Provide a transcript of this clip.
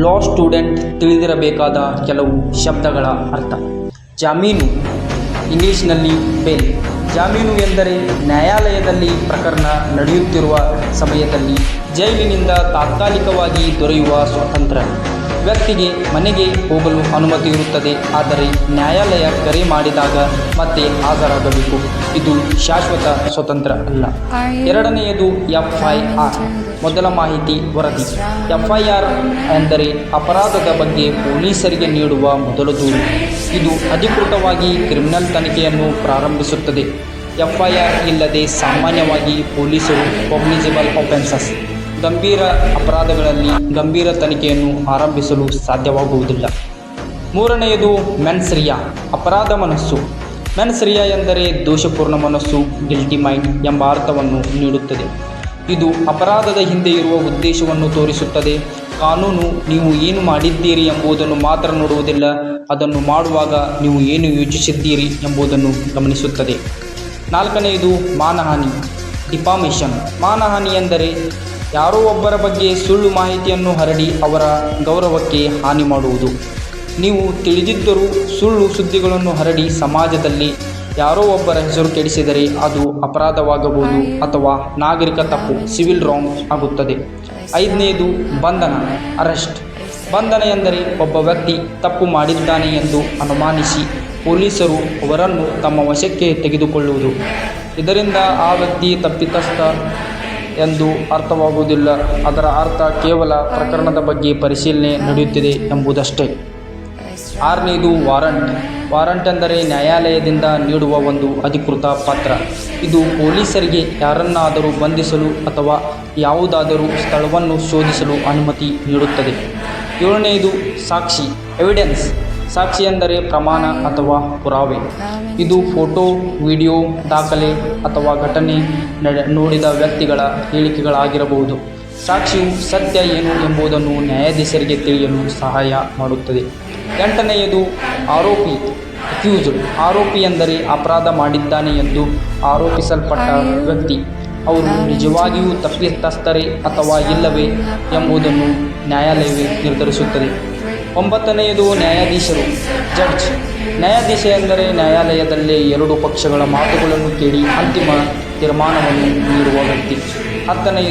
ಲಾ student ತಿಳಿದಿರಬೇಕಾದ ಕೆಲವು ಶಬ್ದಗಳ ಅರ್ಥ. ಜಾಮೀನು, ಇಂಗ್ಲಿಷ್ನಲ್ಲಿ ಬೇಲ್. ಜಾಮೀನು ಎಂದರೆ ನ್ಯಾಯಾಲಯದಲ್ಲಿ ಪ್ರಕರಣ ನಡೆಯುತ್ತಿರುವ ಸಮಯದಲ್ಲಿ ಜೈಲಿನಿಂದ ತಾತ್ಕಾಲಿಕವಾಗಿ ದೊರೆಯುವ ಸ್ವಾತಂತ್ರ್ಯ. ವ್ಯಕ್ತಿಗೆ ಮನೆಗೆ ಹೋಗಲು ಅನುಮತಿ ಇರುತ್ತದೆ, ಆದರೆ ನ್ಯಾಯಾಲಯ ಕರೆ ಮಾಡಿದಾಗ ಮತ್ತೆ ಹಾಜರಾಗಬೇಕು. ಇದು ಶಾಶ್ವತ ಸ್ವಾತಂತ್ರ್ಯ ಅಲ್ಲ. ಎರಡನೆಯದು FIR, ಮೊದಲ ಮಾಹಿತಿ ವರದಿ. FIR ಎಂದರೆ ಅಪರಾಧದ ಬಗ್ಗೆ ಪೊಲೀಸರಿಗೆ ನೀಡುವ ಮೊದಲ ದೂರು. ಇದು ಅಧಿಕೃತವಾಗಿ ಕ್ರಿಮಿನಲ್ ತನಿಖೆಯನ್ನು ಪ್ರಾರಂಭಿಸುತ್ತದೆ. FIR ಇಲ್ಲದೆ ಸಾಮಾನ್ಯವಾಗಿ ಪೊಲೀಸರು ಕಾಗ್ನಿಸಬಲ್ ಆಫೆನ್ಸಸ್, ಗಂಭೀರ ಅಪರಾಧಗಳಲ್ಲಿ ಗಂಭೀರ ತನಿಖೆಯನ್ನು ಆರಂಭಿಸಲು ಸಾಧ್ಯವಾಗುವುದಿಲ್ಲ. ಮೂರನೆಯದು ಮೆನ್ಸ್ ರಿಯಾ, ಅಪರಾಧ ಮನಸ್ಸು. ಮೆನ್ಸ್ ರಿಯಾ ಎಂದರೆ ದೋಷಪೂರ್ಣ ಮನಸ್ಸು, ಗಿಲ್ಟಿ ಮೈಂಡ್ ಎಂಬ ಅರ್ಥವನ್ನು ನೀಡುತ್ತದೆ. ಇದು ಅಪರಾಧದ ಹಿಂದೆ ಇರುವ ಉದ್ದೇಶವನ್ನು ತೋರಿಸುತ್ತದೆ. ಕಾನೂನು ನೀವು ಏನು ಮಾಡಿದ್ದೀರಿ ಎಂಬುದನ್ನು ಮಾತ್ರ ನೋಡುವುದಿಲ್ಲ, ಅದನ್ನು ಮಾಡುವಾಗ ನೀವು ಏನು ಯೋಚಿಸಿದ್ದೀರಿ ಎಂಬುದನ್ನು ಗಮನಿಸುತ್ತದೆ. ನಾಲ್ಕನೆಯದು ಮಾನಹಾನಿ, ಡಿಫಾಮೇಷನ್. ಮಾನಹಾನಿ ಎಂದರೆ ಯಾರೋ ಒಬ್ಬರ ಬಗ್ಗೆ ಸುಳ್ಳು ಮಾಹಿತಿಯನ್ನು ಹರಡಿ ಅವರ ಗೌರವಕ್ಕೆ ಹಾನಿ ಮಾಡುವುದು. ನೀವು ತಿಳಿದಿದ್ದರೂ ಸುಳ್ಳು ಸುದ್ದಿಗಳನ್ನು ಹರಡಿ ಸಮಾಜದಲ್ಲಿ ಯಾರೋ ಒಬ್ಬರ ಹೆಸರು ಕೆಡಿಸಿದರೆ ಅದು ಅಪರಾಧವಾಗಬಹುದು ಅಥವಾ ನಾಗರಿಕ ತಪ್ಪು, ಸಿವಿಲ್ ರಾಂಗ್ ಆಗುತ್ತದೆ. ಐದನೆಯದು ಬಂಧನ, ಅರೆಸ್ಟ್. ಬಂಧನ ಎಂದರೆ ಒಬ್ಬ ವ್ಯಕ್ತಿ ತಪ್ಪು ಮಾಡಿದ್ದಾನೆ ಎಂದು ಅನುಮಾನಿಸಿ ಪೊಲೀಸರು ಅವರನ್ನು ತಮ್ಮ ವಶಕ್ಕೆ ತೆಗೆದುಕೊಳ್ಳುವುದು. ಇದರಿಂದ ಆ ವ್ಯಕ್ತಿ ತಪ್ಪಿತಸ್ಥ ಎಂದು ಅರ್ಥವಾಗುವುದಿಲ್ಲ, ಅದರ ಅರ್ಥ ಕೇವಲ ಪ್ರಕರಣದ ಬಗ್ಗೆ ಪರಿಶೀಲನೆ ನಡೆಯುತ್ತಿದೆ ಎಂಬುದಷ್ಟೇ. ಆರನೆಯದು ವಾರಂಟ್. ವಾರಂಟ್ ಎಂದರೆ ನ್ಯಾಯಾಲಯದಿಂದ ನೀಡುವ ಒಂದು ಅಧಿಕೃತ ಪತ್ರ. ಇದು ಪೊಲೀಸರಿಗೆ ಯಾರನ್ನಾದರೂ ಬಂಧಿಸಲು ಅಥವಾ ಯಾವುದಾದರೂ ಸ್ಥಳವನ್ನು ಶೋಧಿಸಲು ಅನುಮತಿ ನೀಡುತ್ತದೆ. ಏಳನೆಯದು ಸಾಕ್ಷಿ, ಎವಿಡೆನ್ಸ್. ಸಾಕ್ಷಿ ಎಂದರೆ ಪ್ರಮಾಣ ಅಥವಾ ಪುರಾವೆ. ಇದು ಫೋಟೋ, ವಿಡಿಯೋ, ದಾಖಲೆ ಅಥವಾ ಘಟನೆ ನೋಡಿದ ವ್ಯಕ್ತಿಗಳ ಹೇಳಿಕೆಗಳಾಗಿರಬಹುದು. ಸಾಕ್ಷಿಯು ಸತ್ಯ ಏನು ಎಂಬುದನ್ನು ನ್ಯಾಯಾಧೀಶರಿಗೆ ತಿಳಿಯಲು ಸಹಾಯ ಮಾಡುತ್ತದೆ. ಎಂಟನೆಯದು ಆರೋಪಿ, ಅಕ್ಯೂಸ್ಡ್. ಆರೋಪಿ ಎಂದರೆ ಅಪರಾಧ ಮಾಡಿದ್ದಾನೆ ಎಂದು ಆರೋಪಿಸಲ್ಪಟ್ಟ ವ್ಯಕ್ತಿ. ಅವರು ನಿಜವಾಗಿಯೂ ತಪ್ಪಿತಸ್ಥರೇ ಅಥವಾ ಇಲ್ಲವೇ ಎಂಬುದನ್ನು ನ್ಯಾಯಾಲಯವೇ ನಿರ್ಧರಿಸುತ್ತದೆ. ಒಂಬತ್ತನೆಯದು ನ್ಯಾಯಾಧೀಶರು, ಜಡ್ಜ್. ನ್ಯಾಯಾಧೀಶ ಎಂದರೆ ನ್ಯಾಯಾಲಯದಲ್ಲೇ ಎರಡು ಪಕ್ಷಗಳ ಮಾತುಗಳನ್ನು ಕೇಳಿ ಅಂತಿಮ ತೀರ್ಮಾನವನ್ನು ನೀಡುವ ವ್ಯಕ್ತಿ. ಹತ್ತನೆಯದು